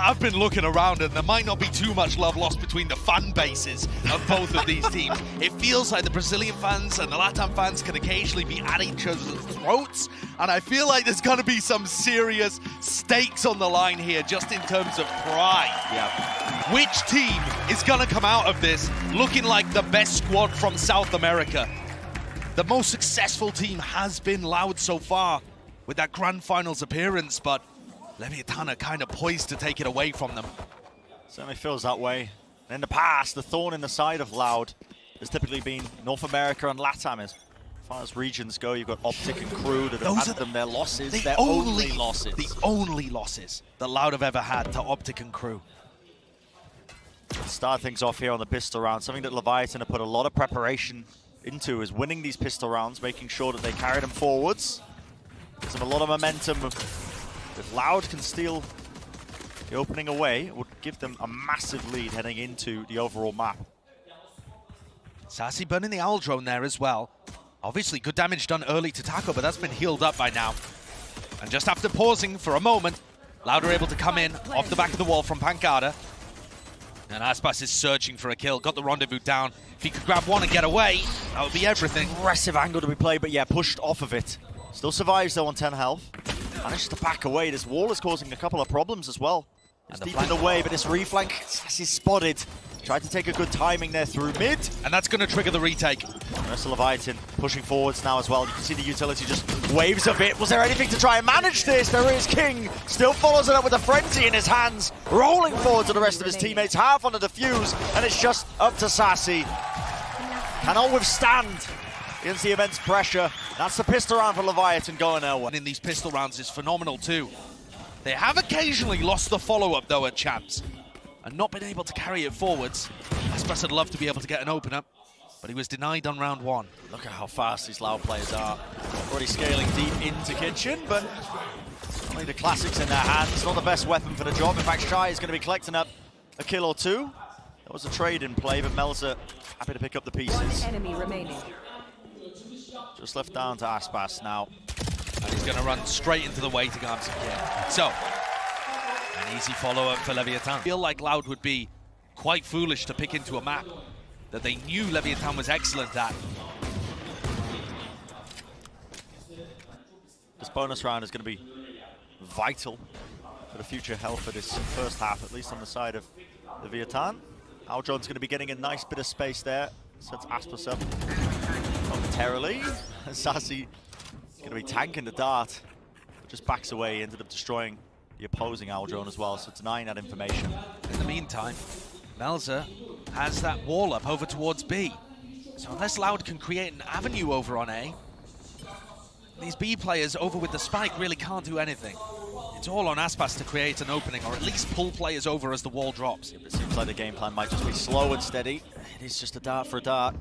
I've been looking around and there might not be too much love lost between the fan bases of both of these teams. It feels like the Brazilian fans and the LATAM fans can occasionally be at each other's throats, and I feel like there's going to be some serious stakes on the line here just in terms of pride. Yeah. Which team is going to come out of this looking like the best squad from South America? The most successful team has been Loud so far with that Grand Finals appearance, but Leviathan are kind of poised to take it away from them. Certainly feels that way. In the past, the thorn in the side of Loud has typically been North America and LATAM. As far as regions go, you've got Optic and Crew that have handed them their losses, their only losses. The only losses that Loud have ever had to Optic and Crew. To start things off here on the pistol round, something that Leviathan have put a lot of preparation into is winning these pistol rounds, making sure that they carry them forwards. Gives them a lot of momentum. If Loud can steal the opening away, it would give them a massive lead heading into the overall map. Sassy burning the Owl Drone there as well. Obviously good damage done early to Taco, but that's been healed up by now. And just after pausing for a moment, Loud are able to come in off the back of the wall from Pancada. And Aspas is searching for a kill, got the rendezvous down. If he could grab one and get away, that would be everything. Aggressive angle to be played, but yeah, pushed off of it. Still survives though on 10 health. Manages to back away. This wall is causing a couple of problems as well. It's deep in the way, but this reflank is spotted. Tried to take a good timing there through mid. And that's going to trigger the retake. Rest of Leviathan pushing forwards now as well. You can see the utility just waves a bit. Was there anything to try and manage this? There is King. Still follows it up with a frenzy in his hands. Rolling forward to the rest of his teammates. Half on the defuse. And it's just up to Sassy. Cannot withstand against the immense pressure. That's the pistol round for Leviathan going nowhere. And in these pistol rounds is phenomenal too. They have occasionally lost the follow-up though at Champs and not been able to carry it forwards. Aspas would love to be able to get an opener, but he was denied on round one. Look at how fast these Loud players are. Already scaling deep into Kitchen, but only the classics in their hands. Not the best weapon for the job. In fact, Shy is going to be collecting up a kill or two. There was a trade in play, but Melza happy to pick up the pieces. One enemy remaining. Just left down to Aspas now. And he's going to run straight into the way to grab some kill. So, an easy follow-up for Leviathan. I feel like Loud would be quite foolish to pick into a map that they knew Leviathan was excellent at. This bonus round is going to be vital for the future health of this first half, at least on the side of Leviathan. Aldron's going to be getting a nice bit of space there. Sets Aspas up momentarily. Sassy going to be tanking the dart. Just backs away, ended up destroying the opposing Aldron as well, so denying that information. In the meantime, Melza has that wall up over towards B. So unless Loud can create an avenue over on A, these B players over with the spike really can't do anything. It's all on Aspas to create an opening, or at least pull players over as the wall drops. It seems like the game plan might just be slow and steady. It is just a dart for a dart.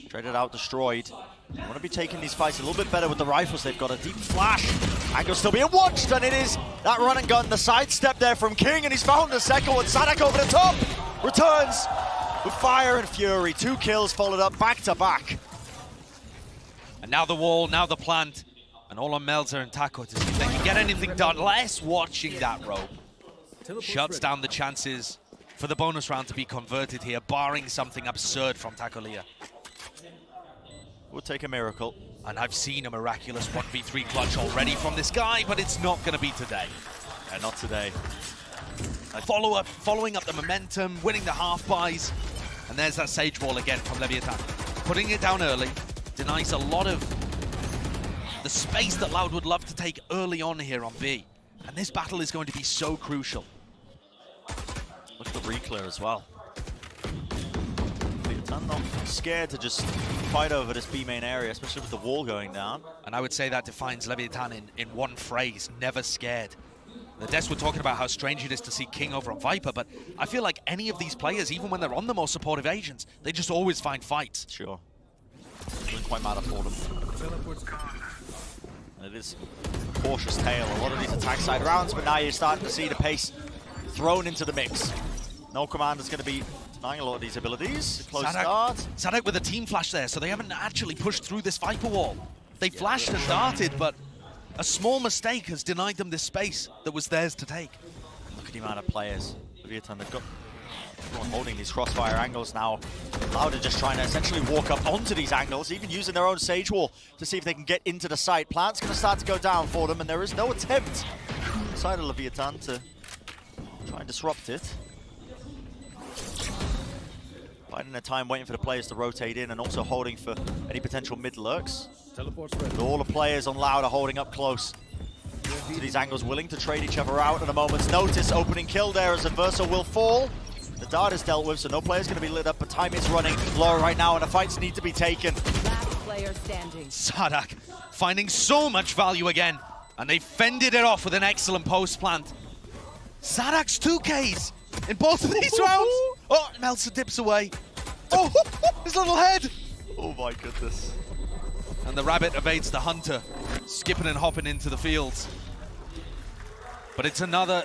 Traded out, destroyed. They want to be taking these fights a little bit better with the rifles. They've got a deep flash. Angle still being watched, and it is that run and gun. The sidestep there from King, and he's found the second one. Sadak over the top. Returns with fire and fury. 2 kills followed up back to back. And now the wall, now the plant, and all on Melza and Taco to see if they can get anything done. Less watching that rope shuts down the chances for the bonus round to be converted here, barring something absurd from Taco Lia. Would take a miracle. And I've seen a miraculous 1v3 clutch already from this guy, but it's not going to be today. Yeah, not today. Following up the momentum, winning the half buys, and there's that Sage Wall again from Leviathan. Putting it down early denies a lot of the space that Loud would love to take early on here on B. And this battle is going to be so crucial. Look at the re-clear as well. I'm not scared to just fight over this B main area, especially with the wall going down. And I would say that defines Leviathan in one phrase: never scared. The Des were talking about how strange it is to see King over on Viper, but I feel like any of these players, even when they're on the more supportive agents, they just always find fights. Sure. Doesn't quite matter for them. It is a cautious tale. A lot of these attack side rounds, but now you're starting to see the pace thrown into the mix. No commander's going to be denying a lot of these abilities. Close start. Sadak with a team flash there, so they haven't actually pushed through this Viper wall. They flashed and darted, but a small mistake has denied them this space that was theirs to take. Look at the amount of players. Leviathan, they've got everyone holding these crossfire angles now. Loud are just trying to essentially walk up onto these angles, even using their own Sage Wall to see if they can get into the site. Plant's going to start to go down for them, and there is no attempt inside of Leviathan to try and disrupt it. Biding their time, waiting for the players to rotate in, and also holding for any potential mid lurks. But all the players on Loud are holding up close to these angles, willing to trade each other out at a moment's notice. Opening kill there as Verso will fall. The dart is dealt with, so no player's going to be lit up, but time is running low right now, and the fights need to be taken. Last player standing. Sadak finding so much value again, and they fended it off with an excellent post plant. Sadak's 2Ks in both of these rounds. Oh, Melsa dips away. Oh, his little head. Oh my goodness. And the rabbit evades the hunter, skipping and hopping into the fields. But it's another...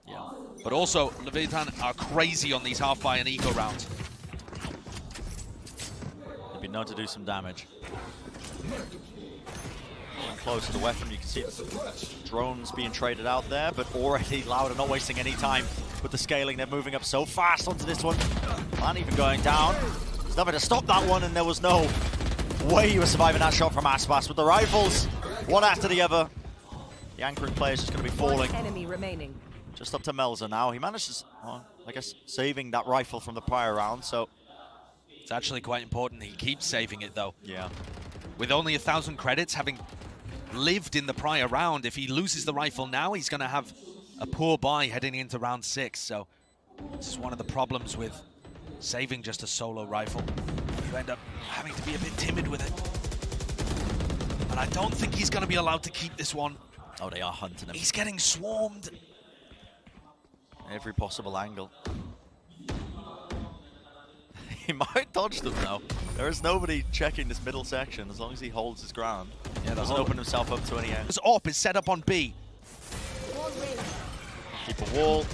Yeah. But also, Leviathan are crazy on these half-buy and eco rounds. They've been known to do some damage. Getting close to the weapon, you can see drones being traded out there, but already Loud are not wasting any time with the scaling. They're moving up so fast onto this one. Not even going down. There's nothing to stop that one, and there was no way he was surviving that shot from Aspas. With the rifles, one after the other, the anchoring player is just going to be falling. One enemy remaining. Just up to Melza now. He manages, well, I guess, saving that rifle from the prior round, so... It's actually quite important. He keeps saving it, though. Yeah. With only 1,000 credits, having lived in the prior round, if he loses the rifle now, he's going to have a poor buy heading into round 6. So this is one of the problems with saving just a solo rifle. You end up having to be a bit timid with it. And I don't think he's going to be allowed to keep this one. Oh, they are hunting him. He's getting swarmed. Every possible angle. He might dodge them now. There is nobody checking this middle section as long as he holds his ground. Yeah, doesn't open himself up to any angle. His AWP is set up on B. Keep a wall.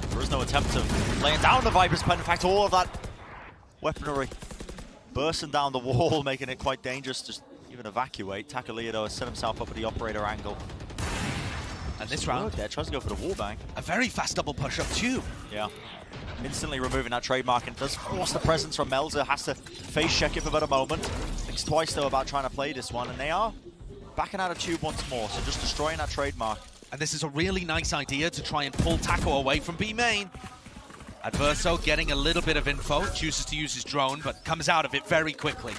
There is no attempt of laying down the Viper's pen. In fact, all of that weaponry bursting down the wall, making it quite dangerous to even evacuate. Takaliado has set himself up at the operator angle. And this round, there tries to go for the wallbang. a very fast double push up too. Yeah. Instantly removing that trademark, and does force the presence from Melza. Has to face check it for about a moment. Thinks twice though about trying to play this one, and they are backing out of tube once more, so just destroying that trademark. And this is a really nice idea to try and pull Taco away from B main. Adverso getting a little bit of info, chooses to use his drone, but comes out of it very quickly.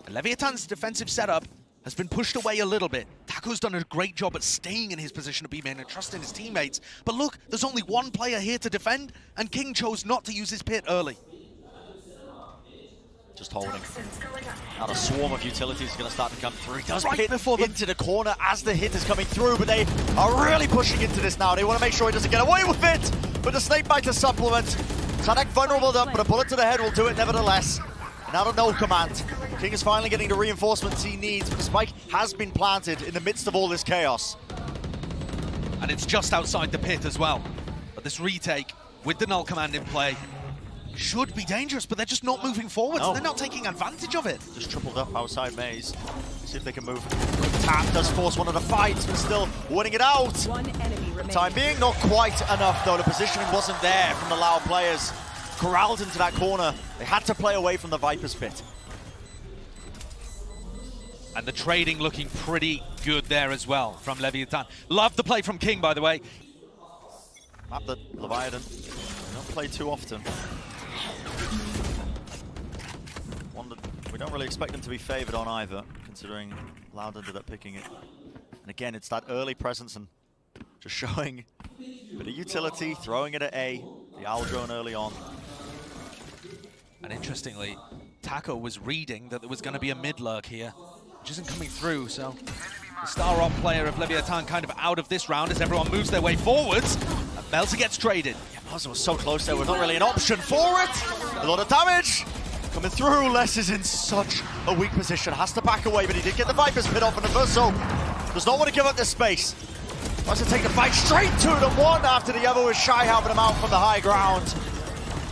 And Leviathan's defensive setup has been pushed away a little bit. Taco's done a great job at staying in his position of B main and trusting his teammates. But look, there's only one player here to defend, and King chose not to use his pit early. Just holding. Now the swarm of utilities is going to start to come through. He does Right hit before into the corner as the hit is coming through, but they are really pushing into this now. They want to make sure he doesn't get away with it. But the snake bite to supplement. Sadak vulnerable up, but a bullet to the head will do it nevertheless. And out of no command. King is finally getting the reinforcements he needs, but the spike has been planted in the midst of all this chaos. And it's just outside the pit as well. But this retake, with the null command in play, should be dangerous, but they're just not moving forward, so they're not taking advantage of it. Just tripled up outside maze. See if they can move. Tap does force one of the fights, but still winning it out. One enemy remaining. Time being, not quite enough though. The positioning wasn't there from the Loud players. Corralled into that corner. They had to play away from the Viper's pit. And the trading looking pretty good there as well from Leviathan. Love the play from King, by the way. Map that Leviathan don't play too often. One that we don't really expect them to be favored on either, considering Loud ended up picking it. And again, it's that early presence and just showing a bit of utility, throwing it at A, the Owl drone early on. And interestingly, Taco was reading that there was going to be a mid-lurk here, which isn't coming through, so the star-on player of Leviathan kind of out of this round as everyone moves their way forwards. And Melza gets traded. Yeah, Melza was so close there, was not really an option for it. A lot of damage coming through. Les is in such a weak position, has to back away, but he did get the Viper's pit off, and Verso does not want to give up this space. Wants to take the fight straight to them, one after the other, with Shy helping him out from the high ground.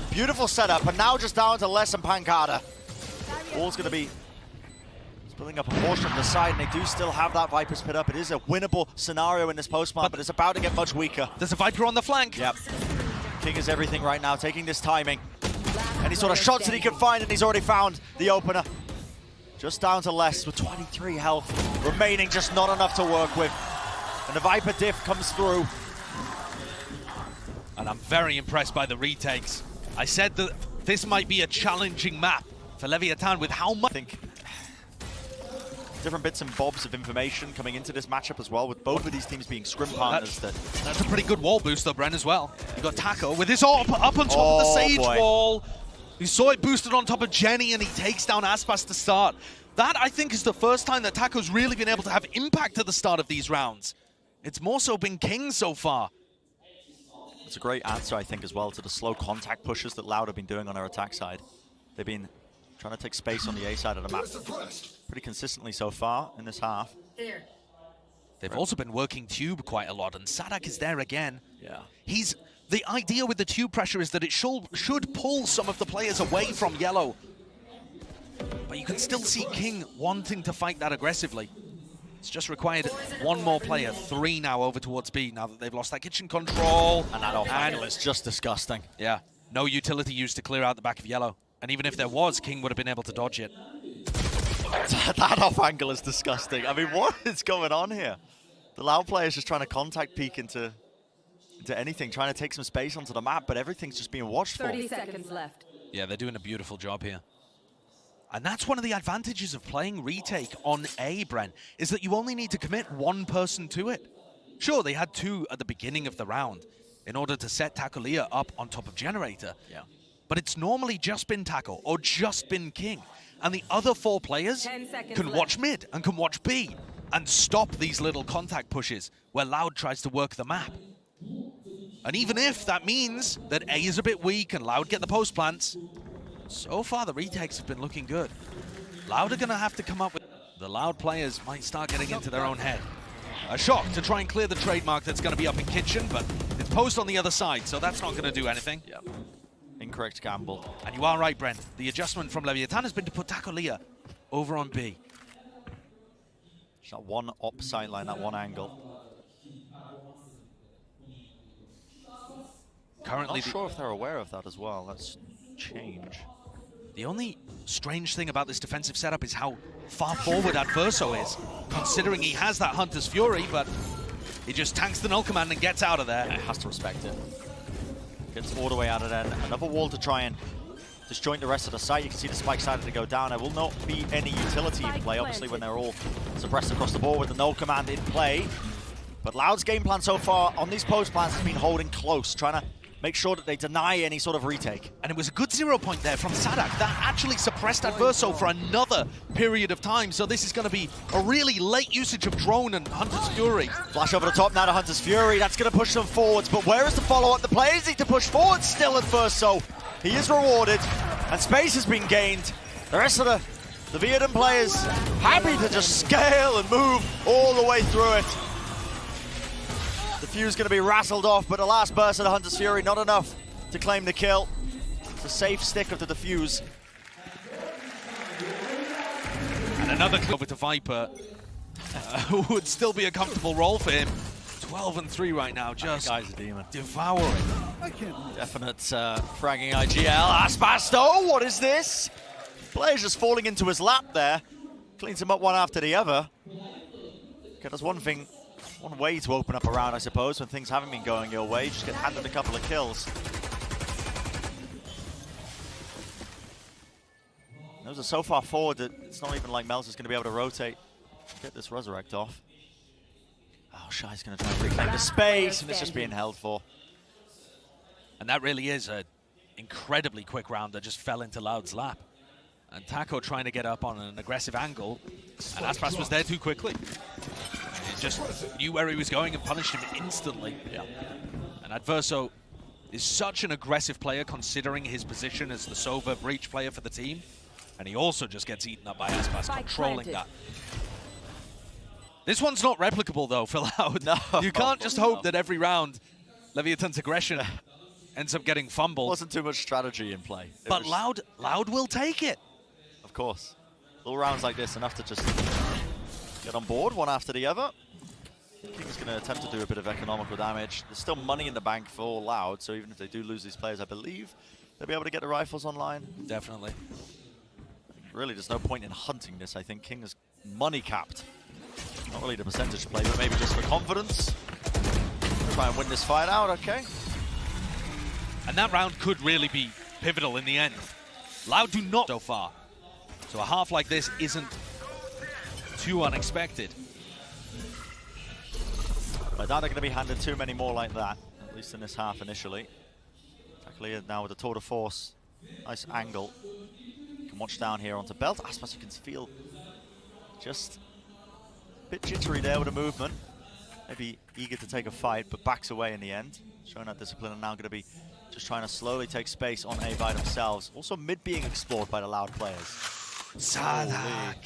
Beautiful setup, and now just down to Les and Pancada. Ball's going to be Building up a portion of the side, and they do still have that Viper's pit up. It is a winnable scenario in this post-plant, but it's about to get much weaker. There's a Viper on the flank. Yep. King is everything right now, taking this timing. Any sort of shots that he can find, and he's already found the opener. Just down to less with 23 health remaining, just not enough to work with. And the Viper diff comes through. And I'm very impressed by the retakes. I said that this might be a challenging map for Leviathan with how much... I think different bits and bobs of information coming into this matchup as well, with both of these teams being scrim partners. That's a pretty good wall boost though, Bren, as well. You got Taco with his AWP up on top of the Sage wall. You saw it boosted on top of Jenny, and he takes down Aspas to start. That, I think, is the first time that Taco's really been able to have impact at the start of these rounds. It's more so been King so far. It's a great answer, I think, as well, to the slow contact pushes that Loud have been doing on our attack side. They've been trying to take space on the A side of the map pretty consistently so far in this half. They've also been working Tube quite a lot, and Sadak is there again. Yeah. The idea with the Tube pressure is that it should pull some of the players away from Yellow. But you can still see King wanting to fight that aggressively. It's just required one more player, 3 now over towards B, now that they've lost that kitchen control. And that off angle is just disgusting. Yeah, no utility used to clear out the back of Yellow. And even if there was, King would have been able to dodge it. That off angle is disgusting. I mean, what is going on here? The Loud player is just trying to contact peek into anything, trying to take some space onto the map, but everything's just being watched for. 30 seconds left. Yeah, they're doing a beautiful job here. And that's one of the advantages of playing retake on A, Bren, is that you only need to commit one person to it. Sure, they had 2 at the beginning of the round in order to set Tacolia up on top of Generator. Yeah. But it's normally just been Taco or just been King. And the other 4 players can watch mid and can watch B and stop these little contact pushes where Loud tries to work the map. And even if that means that A is a bit weak and Loud get the post plants, so far the retakes have been looking good. Loud are going to have to come up with... The Loud players might start getting into their own head. A shock to try and clear the trademark that's going to be up in kitchen, but it's post on the other side, so that's not going to do anything. Yep. Incorrect gamble. And you are right, Brent. The adjustment from Leviathan has been to put Tacolia over on B. Just that one op sideline, that one angle. Currently, Not sure if they're aware of that as well. That's change. The only strange thing about this defensive setup is how far forward Adverso is, considering he has that Hunter's Fury, but he just tanks the null command and gets out of there. Yeah, has to respect it. Gets all the way out of there. Another wall to try and disjoint the rest of the site. You can see the spike starting to go down. There will not be any utility in play, obviously, when they're all suppressed across the board with the null command in play. But Loud's game plan so far on these post plans has been holding close, trying to make sure that they deny any sort of retake. And it was a good 0 point there from Sadak. That actually suppressed Adverso for another period of time. So this is going to be a really late usage of Drone and Hunter's Fury. Flash over the top now to Hunter's Fury. That's going to push them forwards. But where is the follow-up? The players need to push forward still at first. So he is rewarded. And space has been gained. The rest of the Vietnam players happy to just scale and move all the way through it. The Fuse going to be rattled off, but the last burst of the Hunter's Fury, not enough to claim the kill. It's a safe stick of the defuse. And another clip over to Viper, who would still be a comfortable role for him. 12 and 3 right now, just That guy's a demon. devouring. Definite fragging IGL. Aspasto, what is this? Player's just falling into his lap there. Cleans him up one after the other. Okay, there's one way to open up a round, I suppose, when things haven't been going your way. Just get handed a couple of kills. Those are so far forward that it's not even like Mel's is going to be able to rotate. Get this Resurrect off. Oh, Shy's going to try and reclaim the space, and it's just being held for. And that really is an incredibly quick round that just fell into Loud's lap. And Taco trying to get up on an aggressive angle, and Aspas was there too quickly. He just knew where he was going and punished him instantly. Yeah. And Adverso is such an aggressive player considering his position as the Sova breach player for the team. And he also just gets eaten up by Aspas, controlling that. This one's not replicable though, for Loud. No. You can't just hope that every round Leviathan's aggression ends up getting fumbled. Wasn't too much strategy in play. But Loud will take it. Of course. Little rounds like this, enough to just get on board one after the other. King's going to attempt to do a bit of economical damage. There's still money in the bank for Loud, so even if they do lose these players, I believe they'll be able to get the rifles online. Definitely. Really, there's no point in hunting this. I think King is money capped. Not really the percentage play, but maybe just for confidence. Try and win this fight out, okay? And that round could really be pivotal in the end. Loud do not so far. So a half like this isn't too unexpected. I doubt they're going to be handed too many more like that, at least in this half initially. Taklia now with the tour de force. Nice angle. You can watch down here onto Belt. Aspas, you can feel just a bit jittery there with the movement. Maybe eager to take a fight, but backs away in the end. Showing that discipline and now going to be just trying to slowly take space on A by themselves. Also mid being explored by the Loud players. Sadak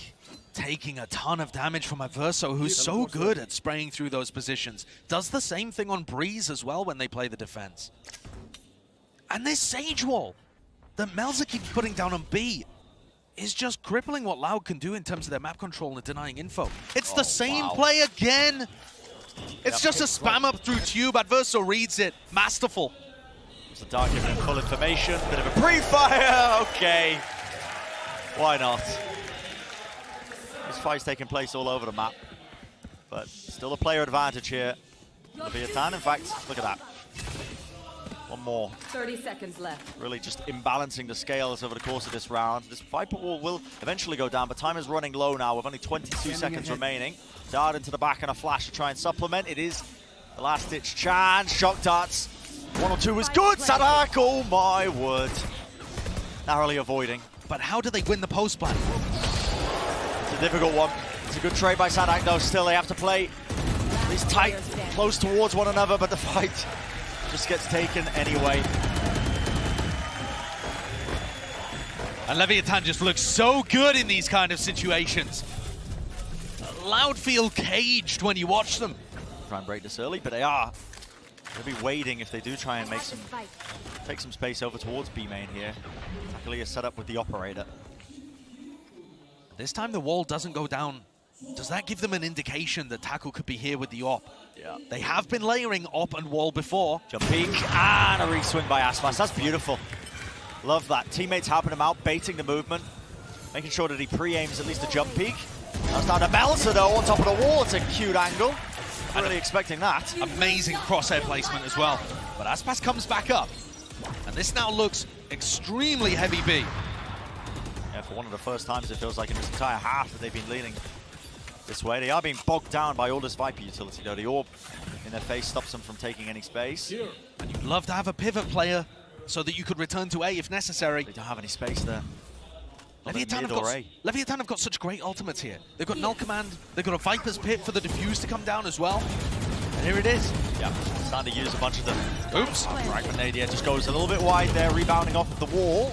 taking a ton of damage from Averso, who's so good at spraying through those positions. Does the same thing on Breeze as well when they play the defense. And this Sage Wall that Melza keeps putting down on B is just crippling what Loud can do in terms of their map control and denying info. It's the same play again. It's just a spam up through tube. Averso reads it. Masterful. So Dark giving him full information. Bit of a pre-fire. Okay. Why not? This fight's taking place all over the map. But still a player advantage here. Leviathan, in fact, look at that. One more. 30 seconds left. Really just imbalancing the scales over the course of this round. This Viper wall will eventually go down, but time is running low now with only 22 seconds remaining. Dart into the back and a flash to try and supplement. It is the last-ditch chance. Shock darts. 1 or 2 is good. Sadak, oh my word. Narrowly avoiding. But how do they win the post plan? It's a difficult one. It's a good trade by Sadak, though. Still, they have to play these tight, close towards one another, but the fight just gets taken anyway. And Leviathan just looks so good in these kind of situations. Loud feel caged when you watch them. Try and break this early, but they are. They'll be waiting if they do try and make take some space over towards B main here. Takali is set up with the operator. This time the wall doesn't go down. Does that give them an indication that Tackle could be here with the op? Yeah. They have been layering op and wall before. Jump peek and a re-swing by Aspas. That's beautiful. Love that. Teammates helping him out, baiting the movement, making sure that he pre-aims at least a jump peek. That's down to Melza though on top of the wall. It's a cute angle. Not really expecting that. Amazing crosshair placement as well. But Aspas comes back up. And this now looks extremely heavy B. Yeah, for one of the first times it feels like in this entire half that they've been leaning this way. They are being bogged down by all this Viper utility though. The orb in their face stops them from taking any space. And you'd love to have a pivot player so that you could return to A if necessary. They don't have any space there. Leviathan have got such great ultimates here. They've got Null Command, they've got a Viper's Pit for the defuse to come down as well. And here it is. Yeah, starting to use a bunch of them. Oops. Fragment Nadia just goes a little bit wide there, rebounding off of the wall.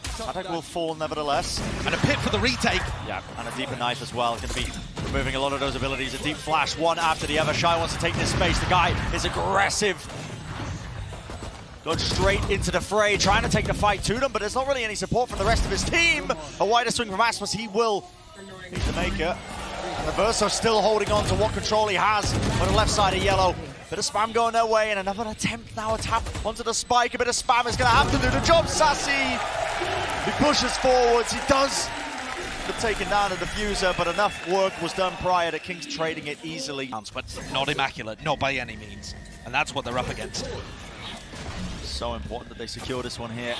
Sadak will fall nevertheless. And a Pit for the retake. Yeah, and a deeper knife as well. Going to be removing a lot of those abilities. A deep flash, one after the other. Shy wants to take this space. The guy is aggressive. Going straight into the fray, trying to take the fight to them, but there's not really any support from the rest of his team. A wider swing from Aspas, he will need to make it. And Averso still holding on to what control he has on the left side of yellow. Bit of spam going their way, and another attempt now, a tap onto the spike. A bit of spam is going to have to do the job. Sassy, he pushes forwards, he does the taking down a diffuser, but enough work was done prior to Kings trading it easily. But not immaculate, not by any means. And that's what they're up against. So important that they secure this one here.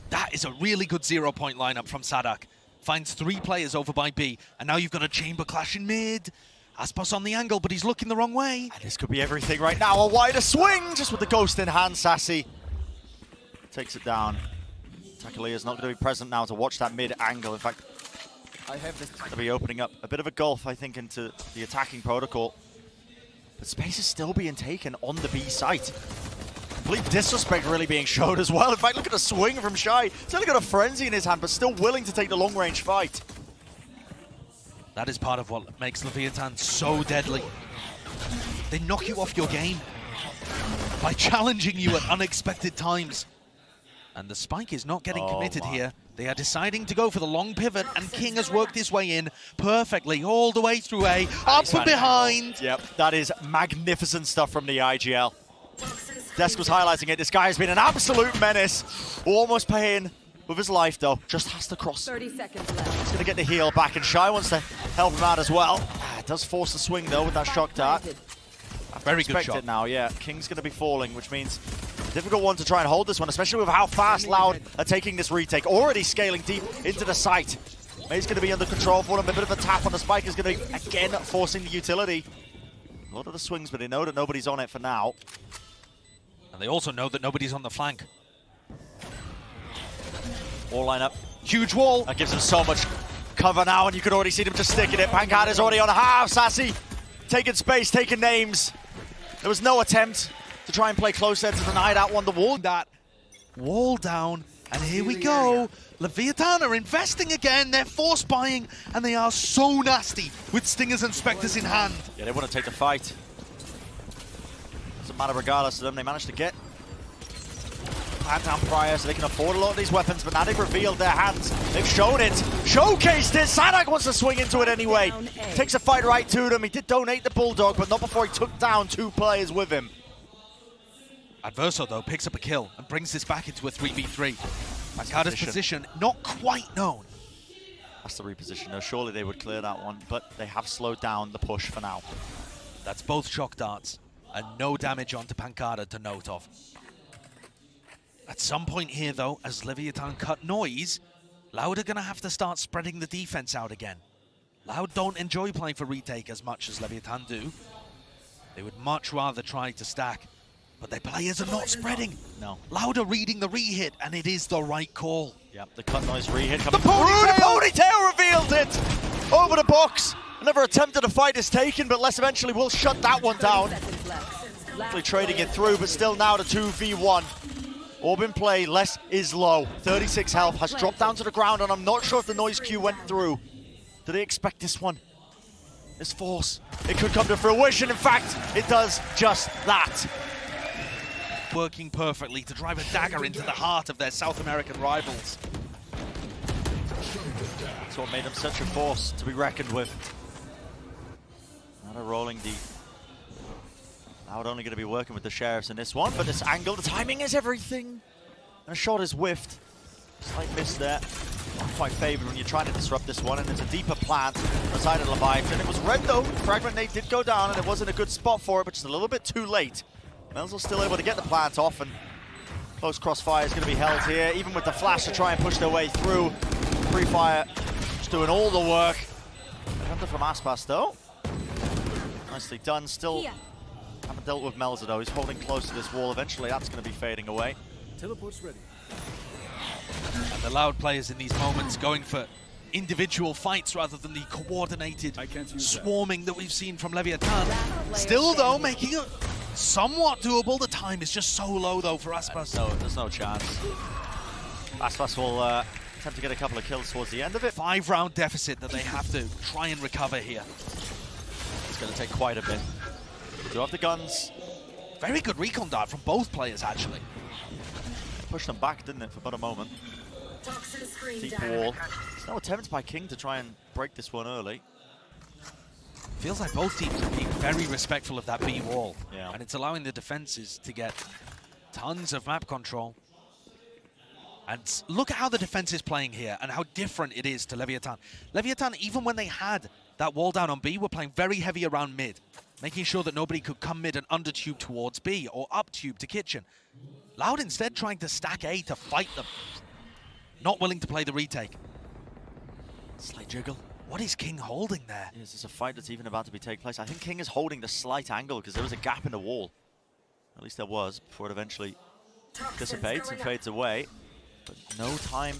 That is a really good 0-point lineup from Sadak. Finds 3 players over by B, and now you've got a chamber clash in mid. Aspas on the angle, but he's looking the wrong way. And this could be everything right now. A wider swing, just with the ghost in hand. Sassy takes it down. Takalia's not going to be present now to watch that mid angle. In fact, I have this to be opening up a bit of a gulf, I think, into the attacking protocol. But space is still being taken on the B site. Complete disrespect really being showed as well. In fact, look at the swing from Shy. He's only got a frenzy in his hand, but still willing to take the long-range fight. That is part of what makes Leviathan so deadly. They knock you off your game by challenging you at unexpected times. And the spike is not getting committed here. They are deciding to go for the long pivot, and King has worked his way in perfectly all the way through A, up and behind. Yep, that is magnificent stuff from the IGL. Desk was highlighting it. This guy has been an absolute menace. Almost paying with his life, though. Just has to cross. 30 seconds left. He's going to get the heal back, and Shy wants to help him out as well. It does force the swing, though, with that shock dart. Very good shot. It now, yeah. King's going to be falling, which means a difficult one to try and hold this one, especially with how fast Loud are taking this retake. Already scaling deep into the site. May's going to be under control for him. A bit of a tap on the spike is going to be, again, forcing the utility. A lot of the swings, but they know that nobody's on it for now. And they also know that nobody's on the flank. Wall line up. Huge wall. That gives him so much cover now, and you can already see them just sticking it. Pancada's already on a half. Sassy taking space, taking names. There was no attempt to try and play close there to deny that one. The wall. That wall down, and here we go. Leviathan are investing again. They're force buying, and they are so nasty with Stingers and Spectres in hand. Yeah, they want to take the fight. Doesn't matter regardless of them. They managed to get plant down prior, so they can afford a lot of these weapons, but now they've revealed their hands. They've shown it, showcased it. Sadak wants to swing into it anyway. Takes a fight right to them. He did donate the Bulldog, but not before he took down 2 players with him. Adverso, though, picks up a kill and brings this back into a 3v3. Pancada's position not quite known. That's the reposition, though. Surely they would clear that one, but they have slowed down the push for now. That's both shock darts, and no damage onto Pancada to note of. At some point here, though, as Leviathan cut noise, Loud are going to have to start spreading the defense out again. Loud don't enjoy playing for retake as much as Leviathan do. They would much rather try to stack, but their players are not spreading. No. Loud are reading the re-hit, and it is the right call. Yep, the cut noise re-hit coming through. The ponytail revealed it! Over the box. Another attempt at a fight is taken, but Les eventually will shut that one down. Quickly trading it through, but still now the 2v1. Orb in play, Les is low. 36 health, has dropped down to the ground, and I'm not sure if the noise cue went through. Do they expect this one? This force, it could come to fruition. In fact, it does just that. Working perfectly to drive a dagger into the heart of their South American rivals. That's what made them such a force to be reckoned with. Now they're rolling deep. Loud only going to be working with the Sheriffs in this one, but this angle, the timing is everything. And a shot is whiffed. Slight miss there. Not quite favored when you're trying to disrupt this one, and it's a deeper plant on the side of Leviathan. It was red though. Fragment Nate did go down, and it wasn't a good spot for it, but just a little bit too late. Melzel still able to get the plant off, and close crossfire is going to be held here, even with the flash to try and push their way through. Free fire just doing all the work. Hunter from Aspas though. Nicely done. Still haven't dealt with Melzer though. He's holding close to this wall. Eventually that's going to be fading away. Teleport's ready. And the Loud players in these moments going for individual fights rather than the coordinated swarming that we've seen from Leviathan. Still though, making it somewhat doable. The time is just so low though for Aspas. No, there's no chance. Aspas will attempt to get a couple of kills towards the end of it. 5-round deficit that they have to try and recover here. It's going to take quite a bit. Do have the guns. Very good recon dart from both players actually. Pushed them back, didn't it, for about a moment. Deep wall. There's no attempts by King to try and break this one early. Feels like both teams are being very respectful of that B wall. Yeah. And it's allowing the defenses to get tons of map control. And look at how the defense is playing here and how different it is to Leviathan. Leviathan, even when they had that wall down on B, were playing very heavy around mid, making sure that nobody could come mid and under-tube towards B or up-tube to kitchen. Loud instead trying to stack A to fight them. Not willing to play the retake. Slight jiggle. What is King holding there? Is this a fight that's even about to be taking place? I think King is holding the slight angle because there was a gap in the wall. At least there was, before it eventually dissipates and fades away. But no time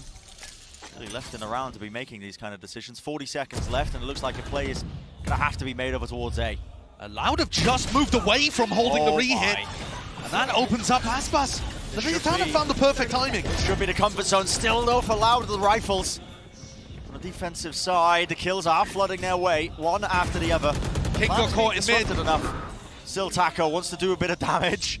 really left in the round to be making these kind of decisions. 40 seconds left, and it looks like a play is going to have to be made over towards A. Loud have just moved away from holding the re-hit. And that opens up Aspas. The Leviathan have found the perfect timing. It should be the comfort zone still though for Loud with the rifles. On the defensive side, the kills are flooding their way, one after the other. King got caught in mid. Enough. Still Taco wants to do a bit of damage.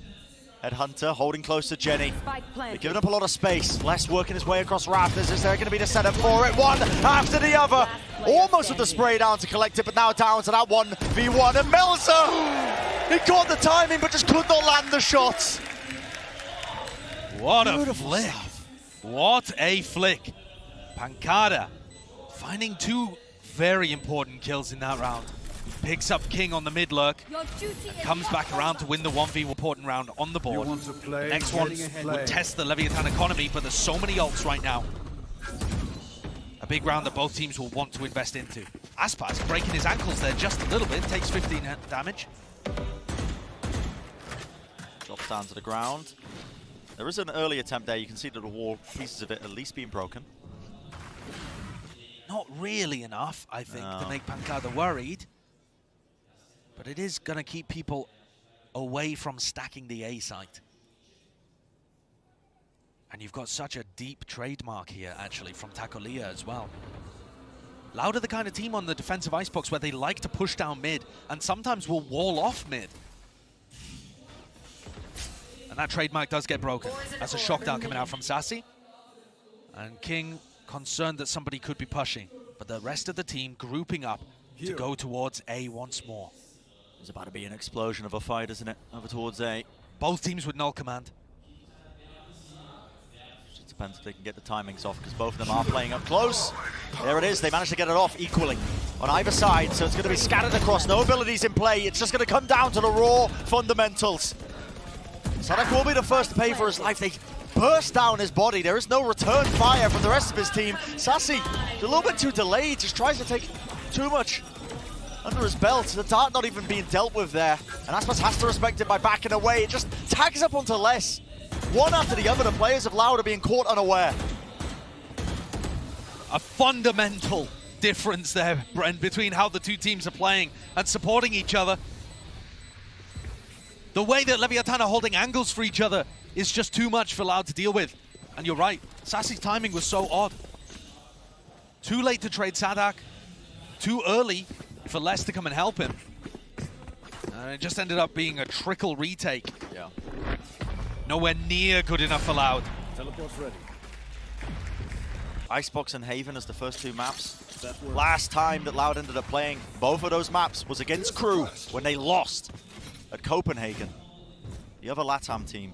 Headhunter holding close to Jenny. Spike They're planted. giving up a lot of space. Les working his way across rafters. Is there going to be the setup for it? One after the other. Almost with the spray down to collect it, but now down to that 1v1. And Melzer! He caught the timing, but just could not land the shots. What a Beautiful flick. stuff. What a flick. Pancada finding two very important kills in that round. Picks up King on the mid lurk and comes back around to win the 1v important round on the board. The next one would test the Leviathan economy, but there's so many ults right now. A big round that both teams will want to invest into. Aspas breaking his ankles there just a little bit, takes 15 damage. Drops down to the ground. There is an early attempt there. You can see that the wall, pieces of it at least being broken. Not really enough, I think, to make Pancada worried. But it is going to keep people away from stacking the A site. And you've got such a deep trademark here, actually, from Takolia as well. Loud are the kind of team on the defensive icebox where they like to push down mid and sometimes will wall off mid. And that trademark does get broken. That's a shock down coming out from Sassy. And King concerned that somebody could be pushing. But the rest of the team grouping up to go towards A once more. There's about to be an explosion of a fight, isn't it? Over towards A. Both teams with null command. Just depends if they can get the timings off, because both of them are playing up close. There it is. They managed to get it off equally on either side. So it's going to be scattered across. No abilities in play. It's just going to come down to the raw fundamentals. Sadak will be the first to pay for his life. They burst down his body. There is no return fire from the rest of his team. Sassy, a little bit too delayed, just tries to take too much under his belt. The dart not even being dealt with there. And Aspas has to respect it by backing away. It just tags up onto Les. One after the other, the players of Loud are being caught unaware. A fundamental difference there, Brent, between how the two teams are playing and supporting each other. The way that Leviathan are holding angles for each other is just too much for Loud to deal with. And you're right, Sassy's timing was so odd. Too late to trade Sadak, too early for Les to come and help him. And it just ended up being a trickle retake. Yeah. Nowhere near good enough for Loud. Teleport's ready. Icebox and Haven as the first two maps. Last time that Loud ended up playing both of those maps was against Crew when they lost at Copenhagen, the other LATAM team.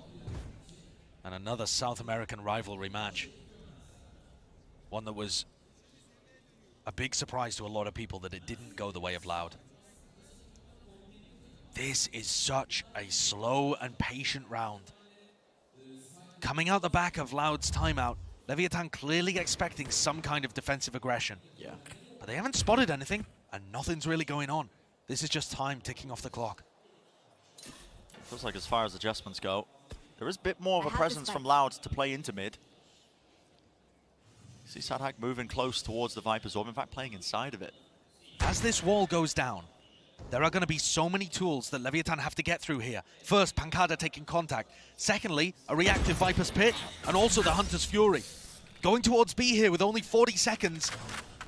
And another South American rivalry match. One that was a big surprise to a lot of people that it didn't go the way of Loud. This is such a slow and patient round. Coming out the back of Loud's timeout, Leviathan clearly expecting some kind of defensive aggression. Yeah. But they haven't spotted anything, and nothing's really going on. This is just time ticking off the clock. Feels like as far as adjustments go, there is a bit more of a presence from Loud to play into mid. See Sadak moving close towards the Viper's orb, in fact playing inside of it. As this wall goes down, there are going to be so many tools that Leviathan have to get through here. First, Pancada taking contact. Secondly, a reactive Viper's Pit, and also the Hunter's Fury. Going towards B here with only 40 seconds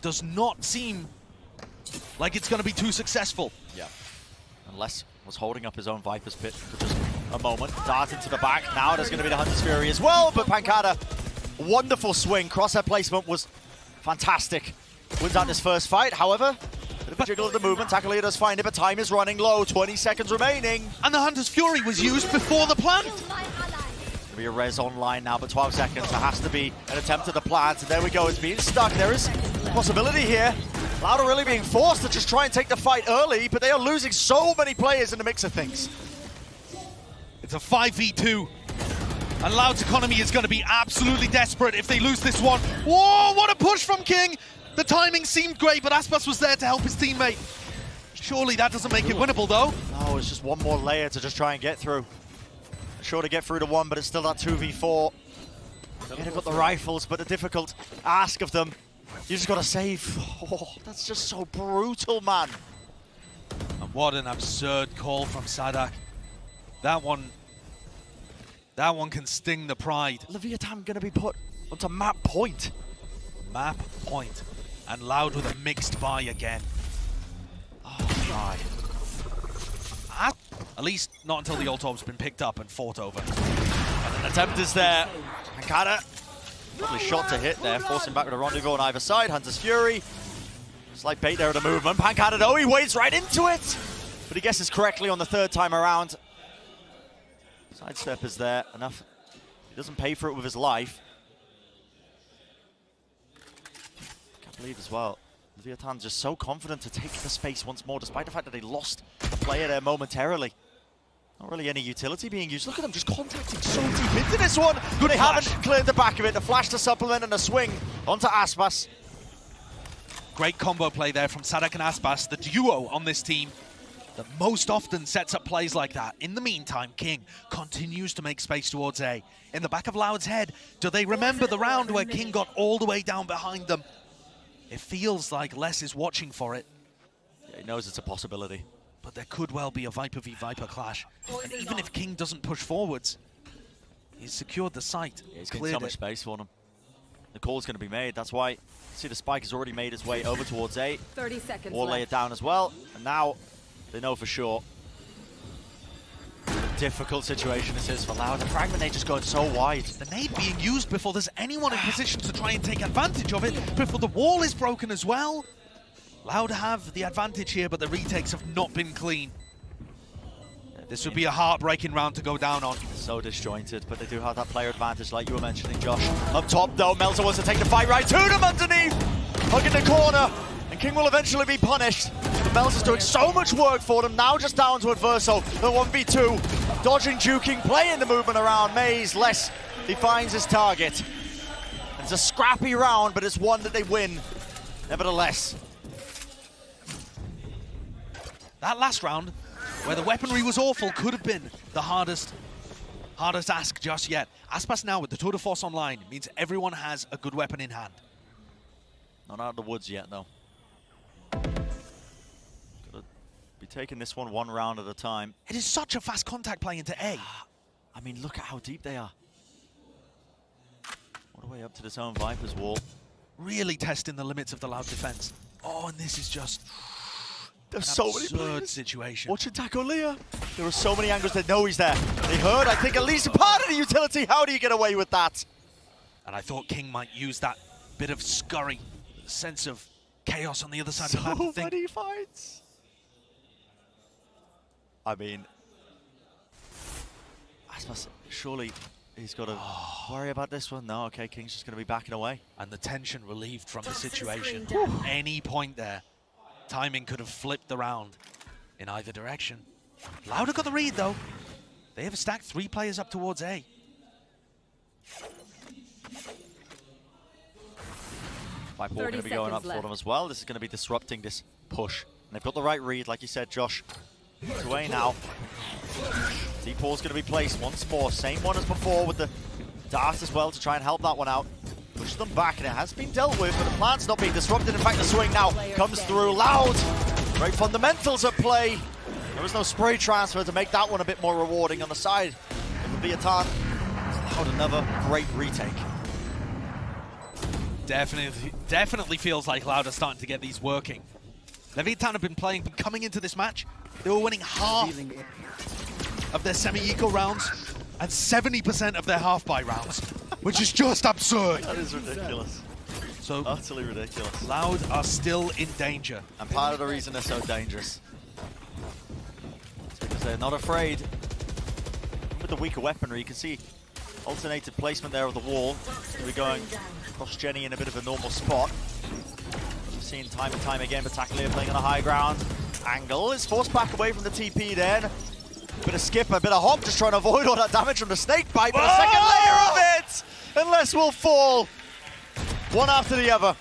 does not seem like it's going to be too successful. Yeah. Unless was holding up his own Viper's Pit for just a moment. Dart into the back. Now there's going to be the Hunter's Fury as well, but Pancada, wonderful swing. Crosshair placement was fantastic. Wins out this first fight, however, bit of a jiggle of the movement. Takolia does find it, but time is running low. 20 seconds remaining. And the Hunter's Fury was used before the plant. There'll be a res online now, but 12 seconds. There has to be an attempt at the plant, and there we go. It's being stuck. There is a possibility here. Loud are really being forced to just try and take the fight early, but they are losing so many players in the mix of things. It's a 5v2. And Loud's economy is going to be absolutely desperate if they lose this one. Whoa, what a push from King! The timing seemed great, but Aspas was there to help his teammate. Surely that doesn't make it winnable, though. No, it's just one more layer to just try and get through. Sure to get through to one, but it's still that 2v4. Yeah, they've got the rifles, but a difficult ask of them. You just got to save. Oh, that's just so brutal, man. And what an absurd call from Sadak. That one can sting the pride. Leviathan going to be put onto map point. Map point. And Loud with a mixed buy again. Oh, my. At least not until the ult orb's been picked up and fought over. And an attempt is there. Pancada, lovely shot to hit there, forcing back with a rendezvous on either side. Hunter's Fury. Slight bait there at the movement. Pancada, though, he wades right into it. But he guesses correctly on the third time around. Sidestep is there. Enough. He doesn't pay for it with his life. Can't believe as well. Leviathan's just so confident to take the space once more, despite the fact that they lost a player there momentarily. Not really any utility being used. Look at them just contacting so deep into this one. Good they flash. Haven't cleared the back of it. The flash to supplement and a swing onto Aspas. Great combo play there from Sadak and Aspas, the duo on this team that most often sets up plays like that. In the meantime, King continues to make space towards A. In the back of Loud's head, do they remember the round where King got all the way down behind them? It feels like Les is watching for it. Yeah, he knows it's a possibility. But there could well be a Viper v Viper clash. And even if King doesn't push forwards, he's secured the site. Yeah, he's getting so much space for them. The call's going to be made. That's why you see the spike has already made its way over towards A. 30 seconds Or lay it down as well. And now they know for sure. Difficult situation this is for Loud. The fragment they just going so wide. The nade being used before there's anyone in position to try and take advantage of it, before the wall is broken as well. Loud have the advantage here, but the retakes have not been clean. This would be a heartbreaking round to go down on. So disjointed, but they do have that player advantage like you were mentioning, Josh. Up top though, Melzer wants to take the fight right to them underneath. Hugging the corner, and King will eventually be punished. But Melzer's doing so much work for them, now just down to Adverso. The 1v2, dodging, juking, playing the movement around. Maze, Les defines his target. It's a scrappy round, but it's one that they win, nevertheless. That last round, where the weaponry was awful, could have been the hardest ask just yet. Aspas now with the tour de force online means everyone has a good weapon in hand. Not out of the woods yet, though. Gotta be taking this one round at a time. It is such a fast contact play into A. I mean, look at how deep they are. All the way up to this own Viper's wall. Really testing the limits of the Loud defense. Oh, and this is just There's an so many absurd players. situation. Watching Taco Leah. There are so many angles that know he's there. They heard, I think, at least a part of the utility. How do you get away with that? And I thought King might use that bit of scurry, sense of chaos on the other side of the map. So many fights. I mean, Aspas, surely he's got to worry about this one. No, okay, King's just going to be backing away. And the tension relieved from the situation. Any point there, timing could have flipped the round in either direction. Louder got the read, though. They have stacked 3 players up towards A. Viper going to be going up for them as well. This is going to be disrupting this push. And they've got the right read, like you said, Josh. It's away now. D-Paul's going to be placed once more. Same one as before with the dart as well to try and help that one out. Push them back, and it has been dealt with, but the plan's not being disrupted. In fact, the swing now comes through Loud. Great fundamentals at play. There was no spray transfer to make that one a bit more rewarding on the side of the Leviathan. Loud, another great retake. Definitely feels like Loud are starting to get these working. Leviathan have been playing, coming into this match, they were winning half of their semi-eco rounds and 70% of their half-buy rounds, which is just absurd. That is ridiculous. So Utterly ridiculous. Loud are still in danger. And part of the reason they're so dangerous is because they're not afraid. With the weaker weaponry, you can see alternated placement there of the wall. We're going across Jenny in a bit of a normal spot. We've seen time and time again, but Tackleer playing on the high ground. Angle is forced back away from the TP then. Bit of skip, a bit of hop, just trying to avoid all that damage from the snake bite, but a second layer of it! Unless will fall. One after the other.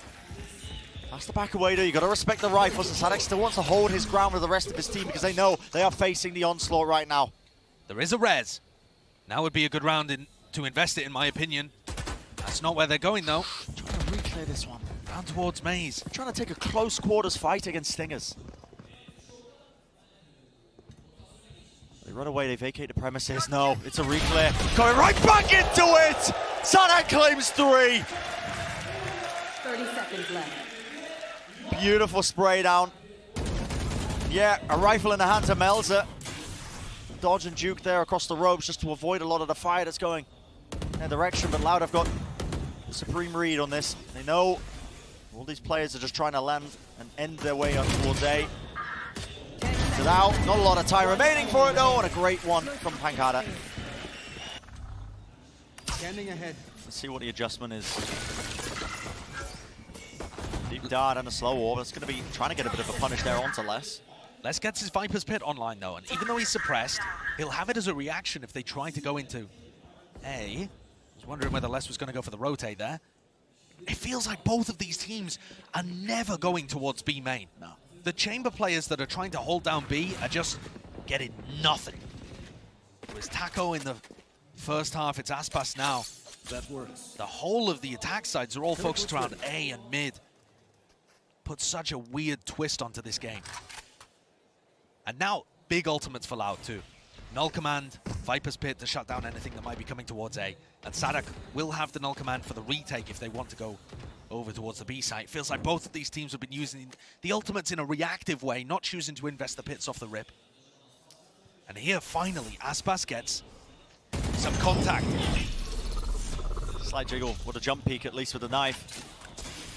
That's the back away though, you gotta respect the rifles, and Sadek still wants to hold his ground with the rest of his team because they know they are facing the onslaught right now. There is a res. Now would be a good round to invest it, in my opinion. That's not where they're going though. Trying to reclear this one. Round towards Maze. Trying to take a close quarters fight against Stingers. They run away, they vacate the premises. No, it's a reclear. Going right back into it! Sadak claims 3. 30 seconds left. Beautiful spray down. Yeah, a rifle in the hands of Melzer. dodge and juke there across the ropes just to avoid a lot of the fire that's going in their direction, but Loud have got the supreme read on this. They know all these players are just trying to land and end their way up towards A. It out, not a lot of time remaining for it though, and a great one from Pankata. Standing ahead. Let's see what the adjustment is. Deep dart and a slow orb. That's going to be trying to get a bit of a punish there onto Les. Les gets his Viper's Pit online though, and even though he's suppressed, he'll have it as a reaction if they try to go into A. I was wondering whether Les was going to go for the rotate there. It feels like both of these teams are never going towards B main. No. The chamber players that are trying to hold down B are just getting nothing. It was Taco in the first half, it's Aspas now. That works. The whole of the attack sides are all focused around A and mid. Put such a weird twist onto this game. And now, big ultimates for Loud too. Null Command, Viper's Pit to shut down anything that might be coming towards A. And Sadak will have the Null Command for the retake if they want to go over towards the B site. Feels like both of these teams have been using the ultimates in a reactive way, not choosing to invest the pits off the rip. And here, finally, Aspas gets some contact. Slight jiggle with a jump peek, at least with the knife.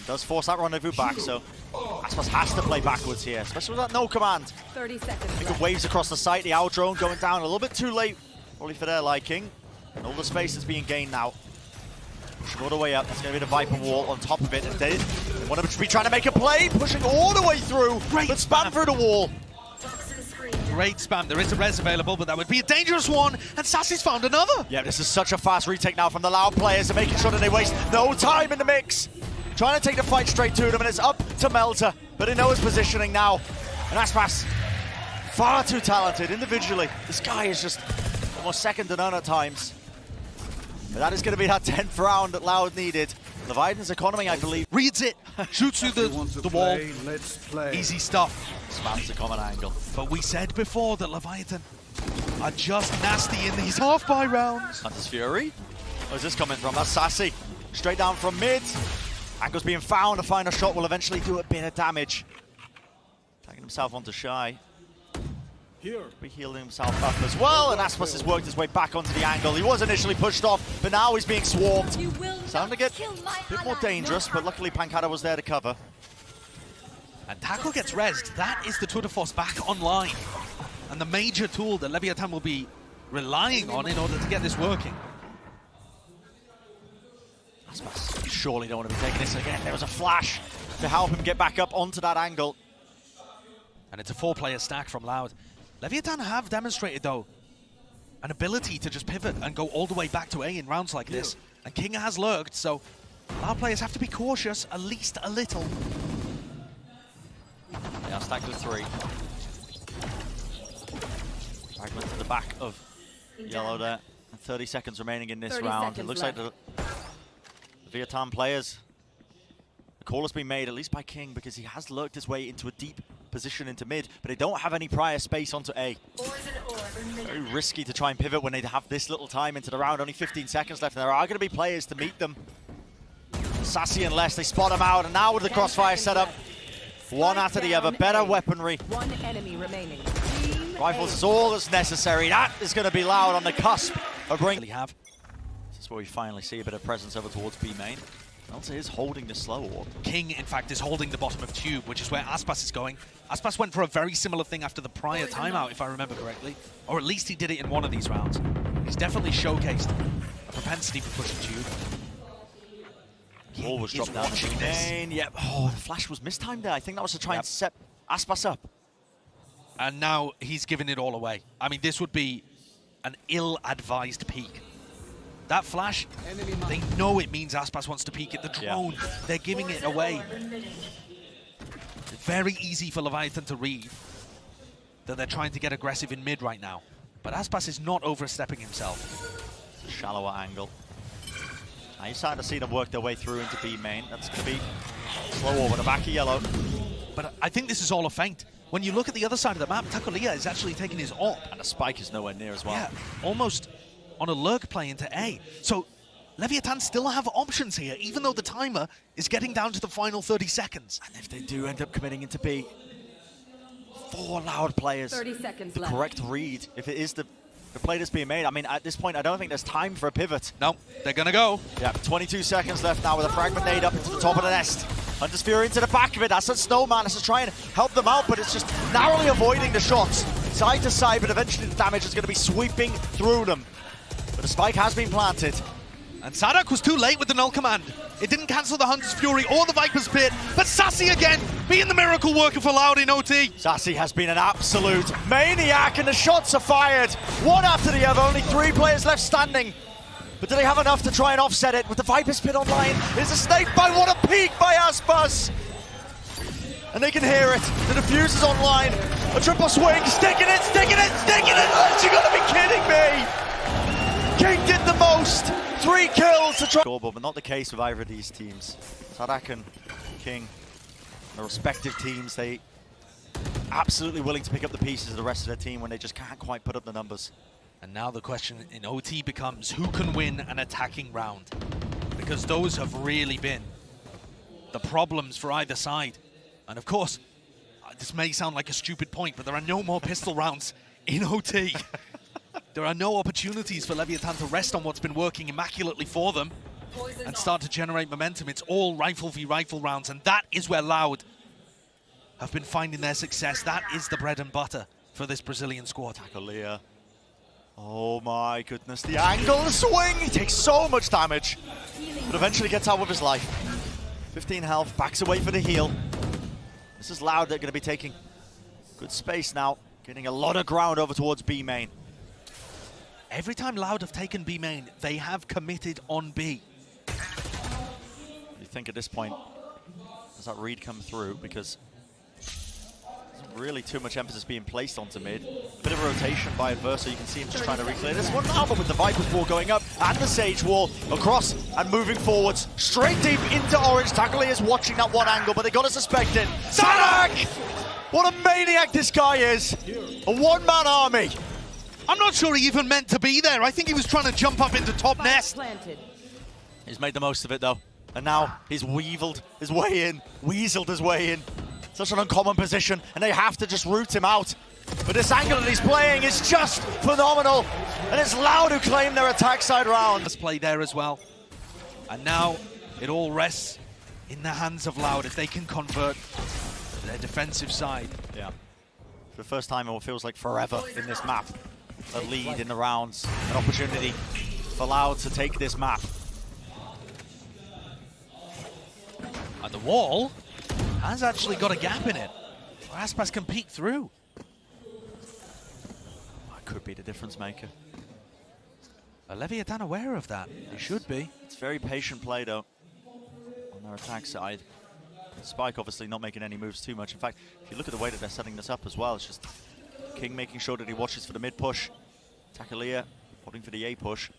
Does force that rendezvous back, so Aspas has to play backwards here, especially with that no command. 30 seconds Good left. waves across the site, the owl drone going down a little bit too late, probably for their liking. And all the space is being gained now. Pushing all the way up, there's going to be the Viper wall on top of it. And they want to be trying to make a play, pushing all the way through, Great but spam through the wall. Great spam. There is a res available, but that would be a dangerous one. And Sassy's found another. Yeah, this is such a fast retake now from the Loud players. They're making sure that they waste no time in the mix. Trying to take the fight straight to them, and it's up to Melter. But they know his positioning now. And Aspas, far too talented individually. This guy is just almost second to none at times. But that is going to be that 10th round that Loud needed. Leviathan's economy, I believe. Reads it, shoots through the wall. Let's play. Easy stuff. Spams the common angle. But we said before that Leviathan are just nasty in these half-buy rounds. Hunter's Fury. Where's this coming from? That's Sassy. Straight down from mid. Angle's being found. A final shot will eventually do a bit of damage. Tagging himself onto Shy. Here. Be healing himself up as well, and Aspas has worked his way back onto the angle. He was initially pushed off, but now he's being swarmed. You will Starting to get a bit more dangerous, but luckily Pankata was there to cover. And Taco gets rezzed. That is the tour de force back online. And the major tool that Leviathan will be relying on in order to get this working. Aspas surely don't want to be taking this again. There was a flash to help him get back up onto that angle. And it's a 4-player stack from Loud. Leviathan have demonstrated, though, an ability to just pivot and go all the way back to A in rounds like this. And King has lurked, so Loud players have to be cautious, at least a little. They are stacked with 3. Fragment to the back of Yellow there. And 30 seconds remaining in this 30 round. It seconds looks left. like the Vietnam players. The call has been made, at least by King, because he has lurked his way into a deep position into mid, but they don't have any prior space onto A. Very risky to try and pivot when they have this little time into the round. Only 15 seconds left, and there are going to be players to meet them. Sassy and Les, they spot him out, and now with the crossfire setup, one after the other, better weaponry. One enemy remaining. Rifles is all that's necessary. That is going to be Loud on the cusp of bringing. Have. This is where we finally see a bit of presence over towards B main. Melter is holding the slow orb. King, in fact, is holding the bottom of Tube, which is where Aspas is going. Aspas went for a very similar thing after the prior timeout, if I remember correctly. Or at least he did it in one of these rounds. He's definitely showcased a propensity for pushing Tube. Wall was dropped down watching to this. main. Yep. Oh, the flash was mistimed there. I think that was to try and set Aspas up. And now he's giving it all away. I mean, this would be an ill-advised peek. That flash, they know it means Aspas wants to peek at the drone. Yeah. They're giving it away. Very easy for Leviathan to read that they're trying to get aggressive in mid right now. But Aspas is not overstepping himself. It's a shallower angle. Now you're starting to see them work their way through into B main. That's going to be slow over the back of Yellow. But I think this is all a feint. When you look at the other side of the map, Takolia is actually taking his AWP. And the spike is nowhere near as well. Yeah, almost on a lurk play into A. So Leviathan still have options here, even though the timer is getting down to the final 30 seconds. And if they do end up committing into B, 4 Loud players. 30 seconds The left. correct read, if it is the play that's being made. I mean, at this point, I don't think there's time for a pivot. No, they're gonna go. Yeah, 22 seconds left now with a fragment nade up into the top of the nest. Hunter's Fury into the back of it. That's a Snowman. It's to try and help them out, but it's just narrowly avoiding the shots. Side to side, but eventually the damage is going to be sweeping through them. But the spike has been planted. And Sadak was too late with the null command. It didn't cancel the Hunter's Fury or the Viper's Pit, but Sassy again, being the miracle worker for Loud in OT. Sassy has been an absolute maniac, and the shots are fired. One after the other, only 3 players left standing. But do they have enough to try and offset it? With the Viper's Pit online, there's a snake bite. What a peek by Aspas! And they can hear it. The diffuse is online. A triple swing, sticking it, sticking it, sticking it! You gotta be kidding me! King did the most. 3 kills to try. But not the case with either of these teams. Sadak and King, their respective teams, they absolutely willing to pick up the pieces of the rest of their team when they just can't quite put up the numbers. And now the question in OT becomes who can win an attacking round? Because those have really been the problems for either side. And of course, this may sound like a stupid point, but there are no more pistol rounds in OT. There are no opportunities for Leviathan to rest on what's been working immaculately for them and start to generate momentum. It's all rifle v rifle rounds, and that is where Loud have been finding their success. That is the bread and butter for this Brazilian squad. Tackle. Oh my goodness, the angle, the swing, he takes so much damage, but eventually gets out with his life. 15 health, backs away for the heal. This is Loud, they're going to be taking good space now, getting a lot of ground over towards B main. Every time Loud have taken B main, they have committed on B. You think at this point, does that read come through? Because there's really too much emphasis being placed onto mid. Bit of a rotation by Adverso, you can see him just trying to reclear this one now, but with the Viper's wall going up and the Sage wall across and moving forwards, straight deep into Orange. Tackle is watching that one angle, but they got to suspect it. Sadak! What a maniac this guy is! A one-man army! I'm not sure he even meant to be there. I think he was trying to jump up into top nest. Planted. He's made the most of it though. And now he's weaseled his way in. Such an uncommon position, and they have to just root him out. But this angle that he's playing is just phenomenal. And it's Loud who claim their attack side round. Let's play there as well. And now it all rests in the hands of Loud if they can convert their defensive side. Yeah. For the first time in what feels like forever in this map. A lead in the rounds, an opportunity for Loud to take this map. And the wall has actually got a gap in it, where Aspas can peek through. That could be the difference maker. Are Leviathan aware of that? They should be. It's very patient play though, on their attack side. Spike obviously not making any moves too much. In fact, if you look at the way that they're setting this up as well, it's just King making sure that he watches for the mid push. Takalia holding for the A push.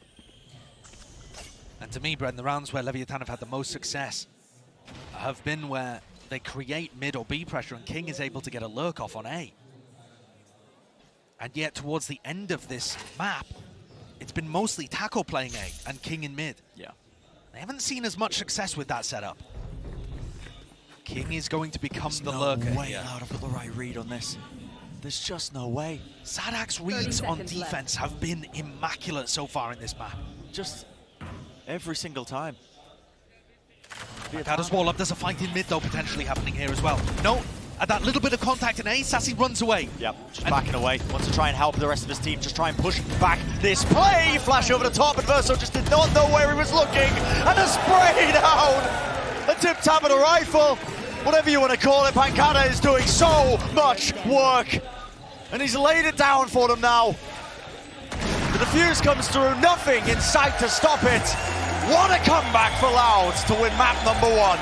And to me, Bren, the rounds where Leviathan have had the most success have been where they create mid or B pressure and King is able to get a lurk off on A. And yet towards the end of this map, it's been mostly Taco playing A and King in mid. Yeah. They haven't seen as much success with that setup. King is going to become the lurker. No way Loud have got the right read on this. There's just no way. Sadak's reads on defense have been immaculate so far in this map. Just every single time. How does wall up? There's a fight in mid though potentially happening here as well. No, at that little bit of contact in A, Sassy runs away. Yep, just backing away. Wants to try and help the rest of his team. Just try and push back this play. Flash over the top. Adverso just did not know where he was looking. And a spray down. A tip tap of a rifle. Whatever you want to call it, Pancada is doing so much work. And he's laid it down for them now. The defuse comes through, nothing in sight to stop it. What a comeback for Loud to win map number 1.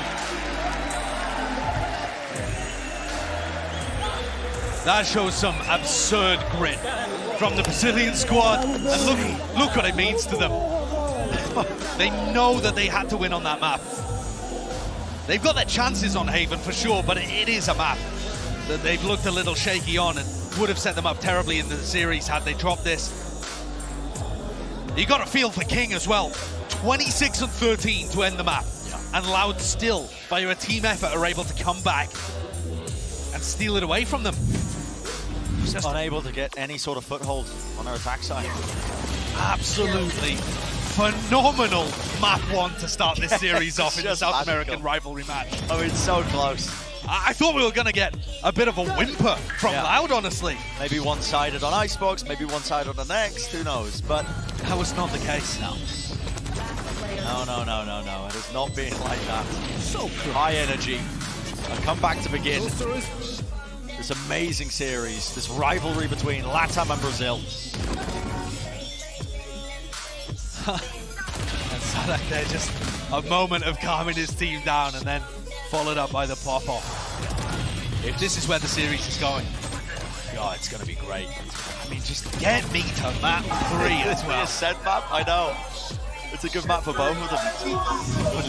That shows some absurd grit from the Brazilian squad. And look what it means to them. They know that they had to win on that map. They've got their chances on Haven for sure, but it is a map that they've looked a little shaky on and would have set them up terribly in the series had they dropped this. You got a feel for King as well. 26 and 13 to end the map. Yeah. And Loud still, by a team effort, are able to come back and steal it away from them. Just unable to get any sort of foothold on our attack side. absolutely phenomenal map 1 to start this series off in the just South magical. American rivalry match. I mean, so close. I thought we were going to get a bit of a whimper from Yeah. Loud, honestly. Maybe one-sided on Icebox, maybe one-sided on the next, who knows? But That was not the case. no. No. It has not been like that. So close. High energy. A comeback to begin Closer is this amazing series, this rivalry between LATAM and Brazil. And Sadak there, just a moment of calming his team down and then followed up by the pop-off. If this is where the series is going, God, it's going to be great. I mean, just get me to map 3 as The well. Ascend map, I know. It's a good map for both of them.